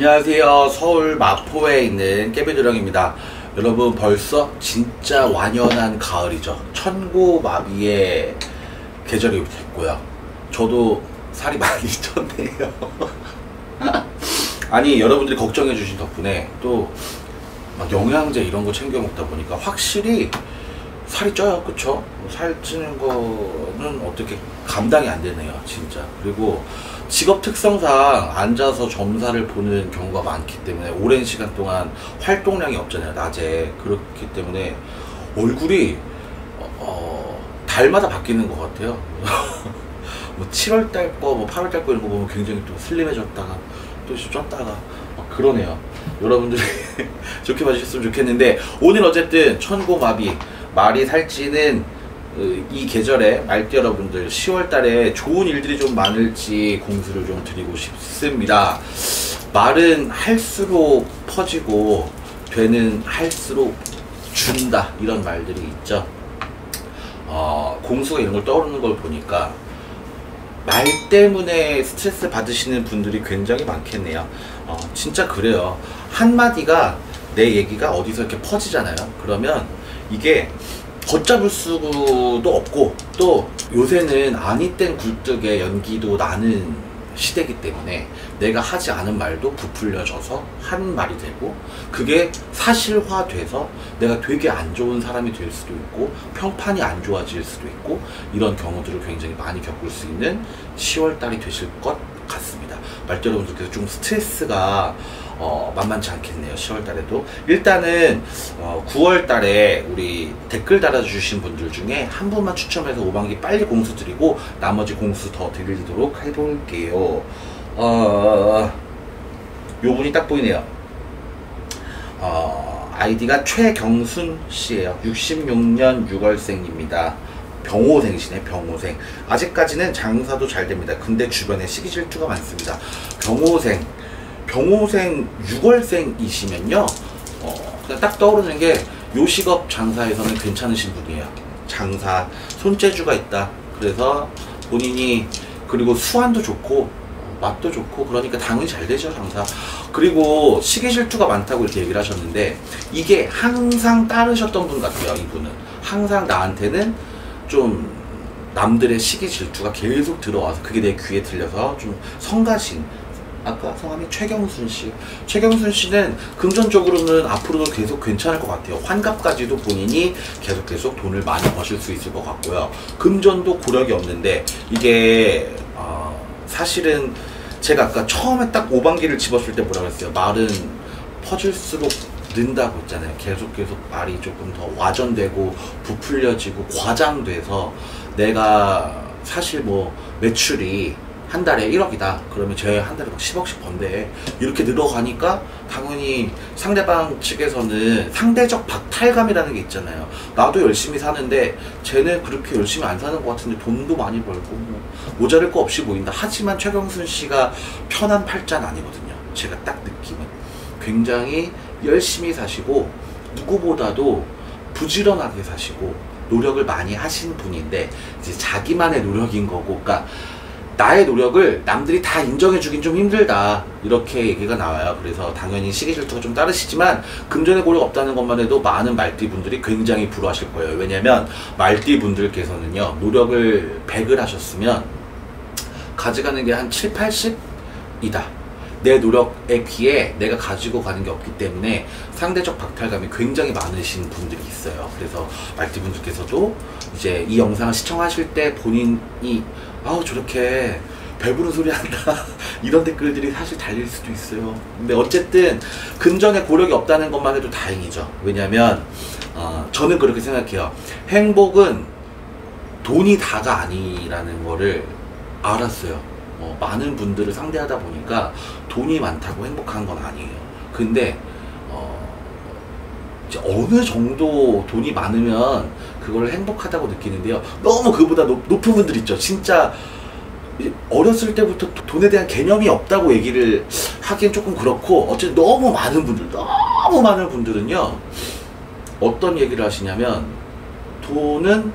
안녕하세요. 서울 마포에 있는 깨비도령입니다. 여러분, 벌써 진짜 완연한 가을이죠. 천고마비의 계절이 됐고요. 저도 살이 많이 쪘네요. 아니, 여러분들이 걱정해 주신 덕분에 또 막 영양제 이런 거 챙겨 먹다 보니까 확실히 살이 쪄요. 그쵸? 살 찌는 거는 어떻게 감당이 안 되네요, 진짜. 그리고 직업 특성상 앉아서 점사를 보는 경우가 많기 때문에 오랜 시간 동안 활동량이 없잖아요, 낮에. 그렇기 때문에 얼굴이 달마다 바뀌는 것 같아요. 뭐 7월달 거, 뭐 8월달 거 이런 거 보면 굉장히 또 슬림해졌다가 또 쪘다가 그러네요. 여러분들이 좋게 봐주셨으면 좋겠는데, 오늘 어쨌든 천고마비, 말이 살찌는 이 계절에 말띠 여러분들 10월달에 좋은 일들이 좀 많을지 공수를 좀 드리고 싶습니다. 말은 할수록 퍼지고 되는 할수록 준다, 이런 말들이 있죠. 공수가 이런 걸 떠오르는 걸 보니까 말 때문에 스트레스 받으시는 분들이 굉장히 많겠네요. 진짜 그래요. 한마디가, 내 얘기가 어디서 이렇게 퍼지잖아요. 그러면 이게 걷잡을 수도 없고, 또 요새는 아니 땐 굴뚝에 연기도 나는 시대이기 때문에 내가 하지 않은 말도 부풀려져서 한 말이 되고, 그게 사실화돼서 내가 되게 안 좋은 사람이 될 수도 있고 평판이 안 좋아질 수도 있고, 이런 경우들을 굉장히 많이 겪을 수 있는 10월달이 되실 것 같습니다. 말띠 여러분들께서 좀 스트레스가 만만치 않겠네요. 10월달에도. 일단은 9월달에 우리 댓글 달아주신 분들 중에 한 분만 추첨해서 5반기 빨리 공수 드리고 나머지 공수 더 드리도록 해볼게요. 요 분이 딱 보이네요. 아이디가 최경순 씨예요. 66년 6월생입니다. 병호생이시네. 병호생. 아직까지는 장사도 잘 됩니다. 근데 주변에 시기 질투가 많습니다. 병호생 6월생이시면요, 그냥 딱 떠오르는 게 요식업 장사에서는 괜찮으신 분이에요. 장사 손재주가 있다. 그래서 본인이, 그리고 수완도 좋고 맛도 좋고, 그러니까 당연히 잘 되죠, 장사. 그리고 시기 질투가 많다고 이렇게 얘기를 하셨는데, 이게 항상 따르셨던 분 같아요. 이분은 항상 나한테는 좀 남들의 시기 질투가 계속 들어와서 그게 내 귀에 들려서 좀 성가신, 아까 성함이 최경순 씨. 최경순 씨는 금전적으로는 앞으로도 계속 괜찮을 것 같아요. 환갑까지도 본인이 계속 돈을 많이 버실 수 있을 것 같고요. 금전도 고력이 없는데, 이게 사실은 제가 아까 처음에 딱 5반기를 집었을 때 뭐라고 했어요? 말은 퍼질수록 는다고 했잖아요. 계속 말이 조금 더 와전되고 부풀려지고 과장돼서, 내가 사실 뭐 매출이 한 달에 1억이다 그러면 쟤 한 달에 막 10억씩 번대, 이렇게 늘어가니까 당연히 상대방 측에서는 상대적 박탈감이라는 게 있잖아요. 나도 열심히 사는데 쟤는 그렇게 열심히 안 사는 것 같은데 돈도 많이 벌고 뭐 모자랄 거 없이 보인다. 하지만 최경순 씨가 편한 팔자는 아니거든요. 제가 딱 느낌은 굉장히 열심히 사시고 누구보다도 부지런하게 사시고 노력을 많이 하신 분인데, 이제 자기만의 노력인 거고, 그러니까 나의 노력을 남들이 다 인정해주긴 좀 힘들다, 이렇게 얘기가 나와요. 그래서 당연히 시기 질투가 좀 따르시지만 금전의 고력 없다는 것만 해도 많은 말띠 분들이 굉장히 부러워하실 거예요. 왜냐면 말띠 분들께서는요, 노력을 100을 하셨으면 가져가는 게 한 7, 80이다. 내 노력에 비해 내가 가지고 가는 게 없기 때문에 상대적 박탈감이 굉장히 많으신 분들이 있어요. 그래서 말띠 분들께서도 이제 이 영상을 시청하실 때 본인이 저렇게 배부른 소리 한다 이런 댓글들이 사실 달릴 수도 있어요. 근데 어쨌든 금전에 고력이 없다는 것만 해도 다행이죠. 왜냐면 저는 그렇게 생각해요. 행복은 돈이 다가 아니라는 거를 알았어요. 많은 분들을 상대하다 보니까 돈이 많다고 행복한 건 아니에요. 근데 이제 어느 정도 돈이 많으면 그걸 행복하다고 느끼는데요, 너무 그보다 높은 분들 있죠. 진짜 어렸을 때부터 돈에 대한 개념이 없다고 얘기를 하기엔 조금 그렇고, 어쨌든 너무 많은 분들은요, 어떤 얘기를 하시냐면 돈은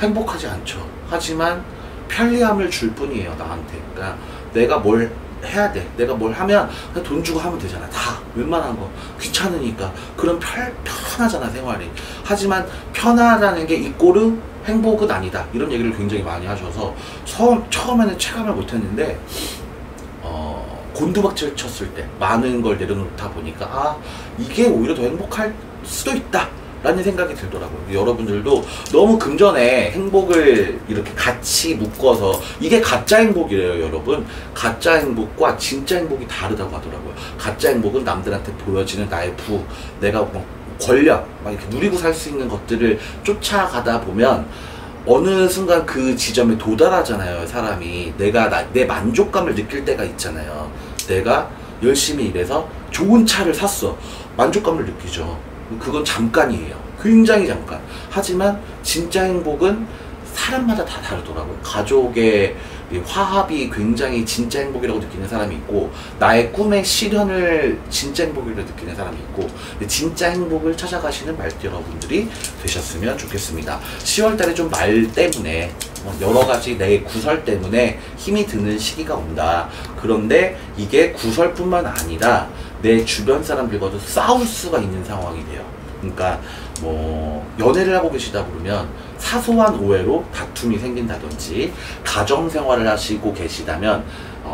행복하지 않죠. 하지만 편리함을 줄 뿐이에요, 나한테. 그러니까 내가 뭘 해야 돼. 내가 뭘 하면 그냥 돈 주고 하면 되잖아. 다 웬만한 거 귀찮으니까. 그럼 편하잖아 생활이. 하지만 편하다는 게 이꼬르 행복은 아니다, 이런 얘기를 굉장히 많이 하셔서 처음에는 체감을 못했는데 곤두박질 쳤을 때 많은 걸 내려놓다 보니까 아, 이게 오히려 더 행복할 수도 있다 라는 생각이 들더라고요. 여러분들도 너무 금전에 행복을 이렇게 같이 묶어서, 이게 가짜 행복이래요 여러분. 가짜 행복과 진짜 행복이 다르다고 하더라고요. 가짜 행복은 남들한테 보여지는 나의 내가 뭐 권력 막 이렇게 누리고 살 수 있는 것들을 쫓아가다 보면 어느 순간 그 지점에 도달하잖아요 사람이. 내 만족감을 느낄 때가 있잖아요. 내가 열심히 일해서 좋은 차를 샀어, 만족감을 느끼죠. 그건 잠깐이에요. 굉장히 잠깐. 하지만 진짜 행복은 사람마다 다 다르더라고요. 가족의 화합이 굉장히 진짜 행복이라고 느끼는 사람이 있고, 나의 꿈의 실현을 진짜 행복이라고 느끼는 사람이 있고, 진짜 행복을 찾아가시는 말띠 여러분들이 되셨으면 좋겠습니다. 10월달에 좀 말 때문에 여러가지 내 구설 때문에 힘이 드는 시기가 온다. 그런데 이게 구설뿐만 아니라 내 주변 사람들과도 싸울 수가 있는 상황이 돼요. 그러니까 뭐 연애를 하고 계시다 그러면 사소한 오해로 다툼이 생긴다든지, 가정생활을 하시고 계시다면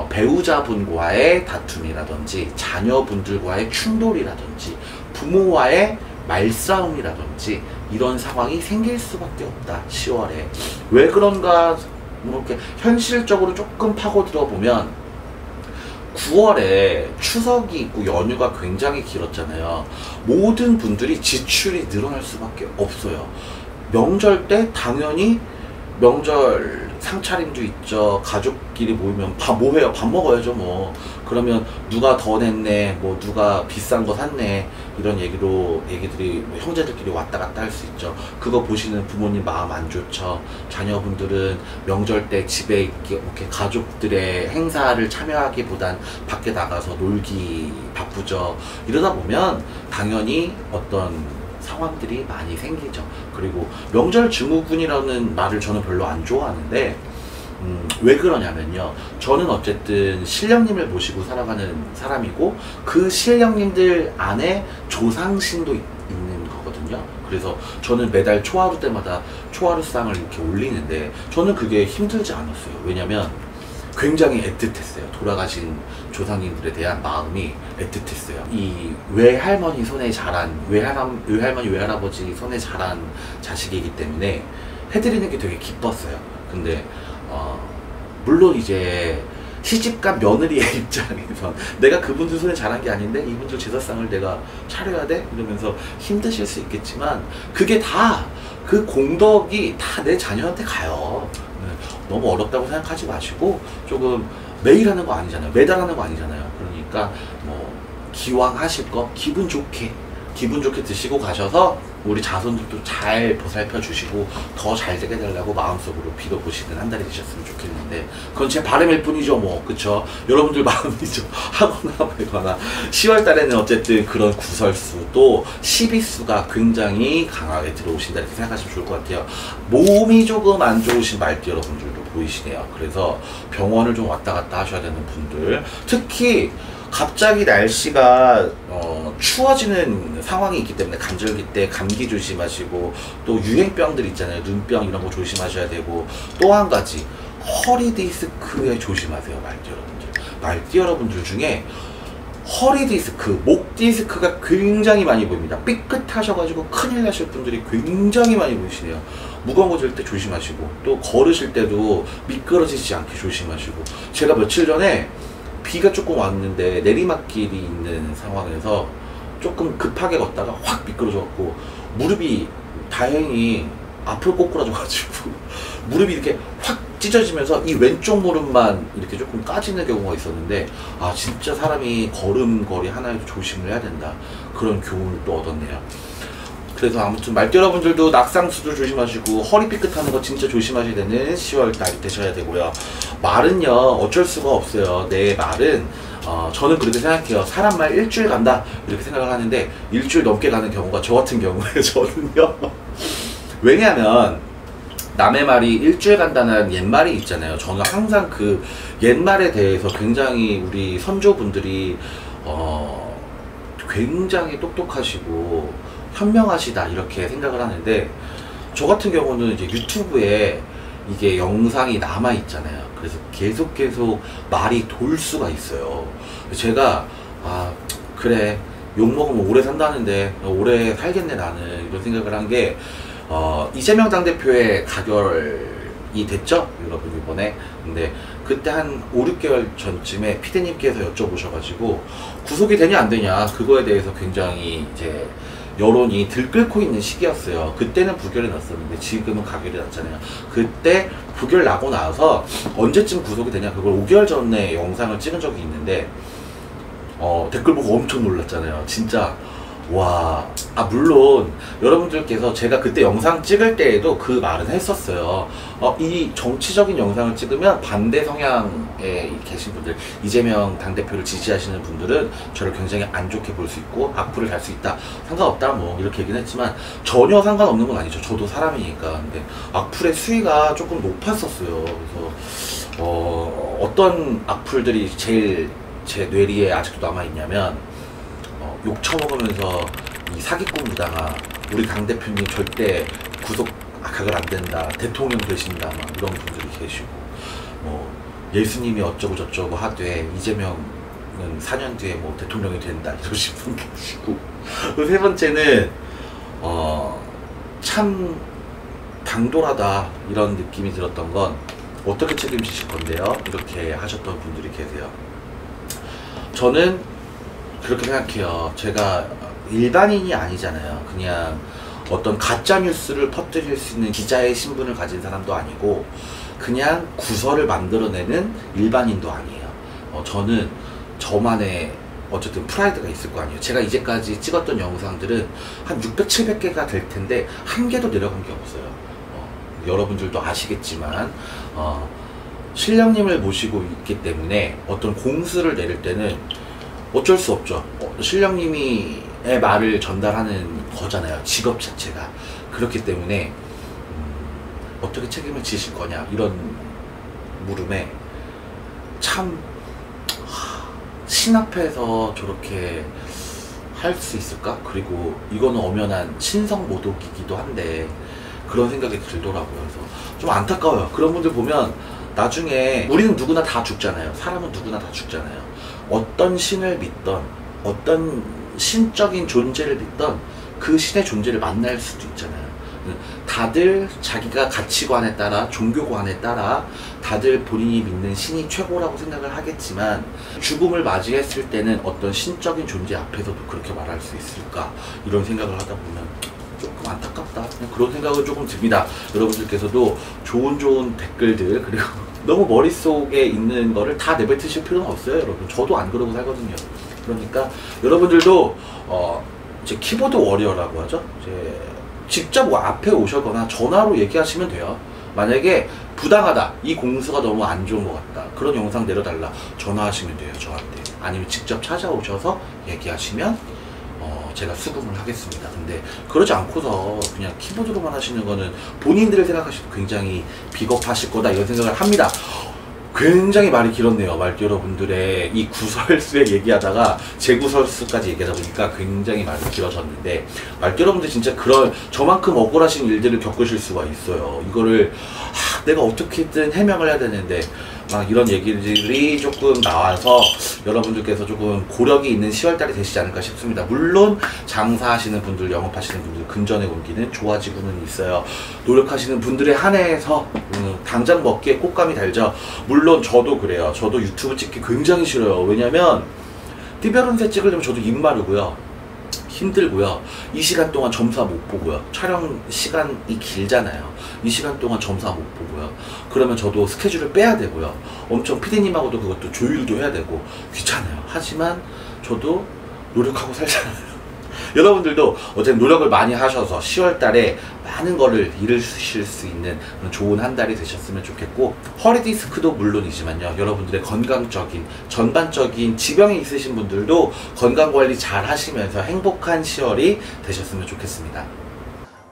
배우자분과의 다툼이라든지, 자녀분들과의 충돌이라든지, 부모와의 말싸움이라든지 이런 상황이 생길 수밖에 없다 10월에. 왜 그런가 뭐 이렇게 현실적으로 조금 파고들어 보면 9월에 추석이 있고 연휴가 굉장히 길었잖아요. 모든 분들이 지출이 늘어날 수밖에 없어요. 명절 때 당연히 명절 상차림도 있죠. 가족끼리 모이면 뭐 해요? 밥 먹어야죠 뭐. 그러면 누가 더 냈네, 뭐 누가 비싼 거 샀네, 이런 얘기들이 형제들끼리 왔다 갔다 할 수 있죠. 그거 보시는 부모님 마음 안 좋죠. 자녀분들은 명절 때 집에 이렇게 가족들의 행사를 참여하기보단 밖에 나가서 놀기 바쁘죠. 이러다 보면 당연히 어떤 상황들이 많이 생기죠. 그리고 명절 증후군이라는 말을 저는 별로 안 좋아하는데 왜 그러냐면요, 저는 어쨌든 신령님을 모시고 살아가는 사람이고, 그 신령님들 안에 조상신도 있는 거거든요. 그래서 저는 매달 초하루 때마다 초하루상을 이렇게 올리는데 저는 그게 힘들지 않았어요. 왜냐면 굉장히 애틋했어요. 돌아가신 조상님들에 대한 마음이 애틋했어요. 이 외할머니 손에 자란, 외할머니 외할아버지 손에 자란 자식이기 때문에 해드리는 게 되게 기뻤어요. 근데 물론 이제 시집간 며느리의 입장에선 내가 그분들 손에 자란 게 아닌데 이분들 제사상을 내가 차려야 돼? 이러면서 힘드실 수 있겠지만, 그게 다 그 공덕이 다 내 자녀한테 가요. 너무 어렵다고 생각하지 마시고, 조금 매일 하는 거 아니잖아요. 매달 하는 거 아니잖아요. 그러니까 뭐 기왕 하실 거 기분 좋게 드시고 가셔서 우리 자손들도 잘 보살펴 주시고 더 잘 되게 해달라고 마음속으로 빌어보시는 한 달이 되셨으면 좋겠는데, 그건 제 바람일 뿐이죠 뭐. 그쵸? 여러분들 마음이죠. 하거나 말거나. 10월 달에는 어쨌든 그런 구설수, 또 시비수가 굉장히 강하게 들어오신다 이렇게 생각하시면 좋을 것 같아요. 몸이 조금 안 좋으신 말띠 여러분들도 보이시네요. 그래서 병원을 좀 왔다 갔다 하셔야 되는 분들, 특히 갑자기 날씨가 추워지는 상황이 있기 때문에 간절기 때 감기 조심하시고, 또 유행병들 있잖아요. 눈병 이런 거 조심하셔야 되고, 또 한 가지 허리 디스크에 조심하세요. 말띠 여러분들. 말띠 여러분들 중에 허리 디스크, 목 디스크가 굉장히 많이 보입니다. 삐끗하셔가지고 큰일 나실 분들이 굉장히 많이 보이시네요. 무거운 거 들 때 조심하시고, 또 걸으실 때도 미끄러지지 않게 조심하시고. 제가 며칠 전에 비가 조금 왔는데 내리막길이 있는 상황에서 조금 급하게 걷다가 확 미끄러져갖고 무릎이 다행히 앞을 꼬꾸라져가지고 무릎이 이렇게 확 찢어지면서 이 왼쪽 무릎만 이렇게 조금 까지는 경우가 있었는데, 아 진짜 사람이 걸음걸이 하나에도 조심을 해야 된다, 그런 교훈을 또 얻었네요. 그래서 아무튼 말띠 여러분들도 낙상수도 조심하시고 허리 삐끗하는 거 진짜 조심하셔야 되는 10월 달이 되셔야 되고요. 말은요 어쩔 수가 없어요. 내 말은 저는 그렇게 생각해요. 사람 말 일주일 간다 이렇게 생각을 하는데 일주일 넘게 가는 경우가 저 같은 경우에 저는요 왜냐하면 남의 말이 일주일 간다는 옛말이 있잖아요. 저는 항상 그 옛말에 대해서 굉장히 우리 선조분들이 굉장히 똑똑하시고 현명하시다 이렇게 생각을 하는데, 저 같은 경우는 이제 유튜브에 이게 영상이 남아 있잖아요. 그래서 계속 말이 돌 수가 있어요. 제가 그래, 욕먹으면 오래 산다는데 오래 살겠네 나는, 이런 생각을 한 게 이재명 당대표의 가결이 됐죠 여러분 이번에. 근데 그때 한 5, 6개월 전쯤에 피디님께서 여쭤보셔가지고 구속이 되냐 안 되냐 그거에 대해서 굉장히 이제 여론이 들끓고 있는 시기였어요. 그때는 부결이 났었는데 지금은 가결이 났잖아요. 그때 부결 나고 나서 언제쯤 구속이 되냐, 그걸 5개월 전에 영상을 찍은 적이 있는데 댓글 보고 엄청 놀랐잖아요. 진짜 와, 물론 여러분들께서 제가 그때 영상 찍을 때에도 그 말은 했었어요. 이 정치적인 영상을 찍으면 반대 성향에 계신 분들, 이재명 당대표를 지지하시는 분들은 저를 굉장히 안 좋게 볼 수 있고 악플을 달 수 있다, 상관없다 뭐 이렇게 얘기는 했지만 전혀 상관없는 건 아니죠. 저도 사람이니까. 근데 악플의 수위가 조금 높았었어요. 그래서 어떤 악플들이 제일 제 뇌리에 아직도 남아있냐면, 욕 처먹으면서 이 사기꾼 무당아, 우리 당대표님 절대 구속 가결 안 된다, 대통령 되신다, 막 이런 분들이 계시고, 뭐 예수님이 어쩌고 저쩌고 하되 이재명은 4년 뒤에 뭐 대통령이 된다 이러신 분 계시고, 그 세 번째는 참 당돌하다 이런 느낌이 들었던 건, 어떻게 책임지실 건데요? 이렇게 하셨던 분들이 계세요. 저는 그렇게 생각해요. 제가 일반인이 아니잖아요. 그냥 어떤 가짜뉴스를 퍼뜨릴 수 있는 기자의 신분을 가진 사람도 아니고 그냥 구설을 만들어내는 일반인도 아니에요. 저는 저만의 어쨌든 프라이드가 있을 거 아니에요. 제가 이제까지 찍었던 영상들은 한 600, 700개가 될 텐데 한 개도 내려간 게 없어요. 여러분들도 아시겠지만 신령님을 모시고 있기 때문에 어떤 공수를 내릴 때는 어쩔 수 없죠. 신령님의 말을 전달하는 거잖아요. 직업 자체가. 그렇기 때문에 어떻게 책임을 지실 거냐 이런 물음에 참 신 앞에서 저렇게 할 수 있을까? 그리고 이거는 엄연한 신성모독이기도 한데 그런 생각이 들더라고요. 그래서 좀 안타까워요. 그런 분들 보면 나중에 우리는 누구나 다 죽잖아요. 사람은 누구나 다 죽잖아요. 어떤 신을 믿던, 어떤 신적인 존재를 믿던 그 신의 존재를 만날 수도 있잖아요. 다들 자기가 가치관에 따라, 종교관에 따라 다들 본인이 믿는 신이 최고라고 생각을 하겠지만, 죽음을 맞이했을 때는 어떤 신적인 존재 앞에서도 그렇게 말할 수 있을까, 이런 생각을 하다 보면 조금 안타깝다, 그런 생각은 조금 듭니다. 여러분들께서도 좋은 댓글들, 그리고 너무 머릿속에 있는 거를 다 내뱉으실 필요는 없어요. 여러분, 저도 안 그러고 살거든요. 그러니까 여러분들도 이제 키보드 워리어라고 하죠. 이제 직접 앞에 오셔거나 전화로 얘기하시면 돼요. 만약에 부당하다, 이 공수가 너무 안 좋은 것 같다, 그런 영상 내려달라, 전화하시면 돼요, 저한테. 아니면 직접 찾아오셔서 얘기하시면 제가 수긍을 하겠습니다. 근데 그러지 않고서 그냥 키보드로만 하시는 거는 본인들을 생각하셔도 굉장히 비겁하실 거다, 이런 생각을 합니다. 굉장히 말이 길었네요. 말기 여러분들의 이 구설수에 얘기하다가 재구설수까지 얘기하다 보니까 굉장히 말이 길어졌는데, 말기 여러분들 진짜 그런 저만큼 억울하신 일들을 겪으실 수가 있어요. 이거를 내가 어떻게든 해명을 해야 되는데 막 이런 얘기들이 조금 나와서 여러분들께서 조금 고력이 있는 10월달이 되시지 않을까 싶습니다. 물론 장사하시는 분들, 영업하시는 분들 금전의 운기는 좋아지고는 있어요. 노력하시는 분들에 한해서 당장 먹기에 꽃감이 달죠. 물론 저도 그래요. 저도 유튜브 찍기 굉장히 싫어요. 왜냐면 띠별운세 찍으려면 저도 입 마르고요, 힘들고요, 이 시간 동안 점사 못 보고요, 촬영 시간이 길잖아요. 이 시간 동안 점사 못 보고요, 그러면 저도 스케줄을 빼야 되고요, 엄청 피디님하고도 그것도 조율도 해야 되고 귀찮아요. 하지만 저도 노력하고 살잖아요. 여러분들도 어쨌든 노력을 많이 하셔서 10월달에 많은 거를 이루실 수 있는 그런 좋은 한 달이 되셨으면 좋겠고, 허리 디스크도 물론이지만요, 여러분들의 건강적인 전반적인 지병이 있으신 분들도 건강관리 잘 하시면서 행복한 10월이 되셨으면 좋겠습니다.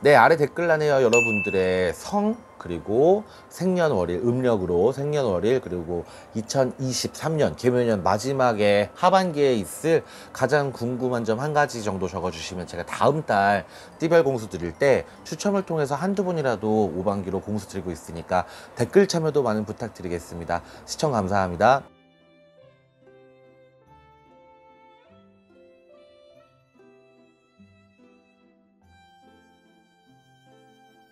네, 아래 댓글란에요. 여러분들의 성, 그리고 생년월일, 음력으로 생년월일, 그리고 2023년 개묘년 마지막에 하반기에 있을 가장 궁금한 점 한 가지 정도 적어주시면 제가 다음 달 띠별 공수 드릴 때 추첨을 통해서 한두 분이라도 5반기로 공수 드리고 있으니까 댓글 참여도 많은 부탁드리겠습니다. 시청 감사합니다.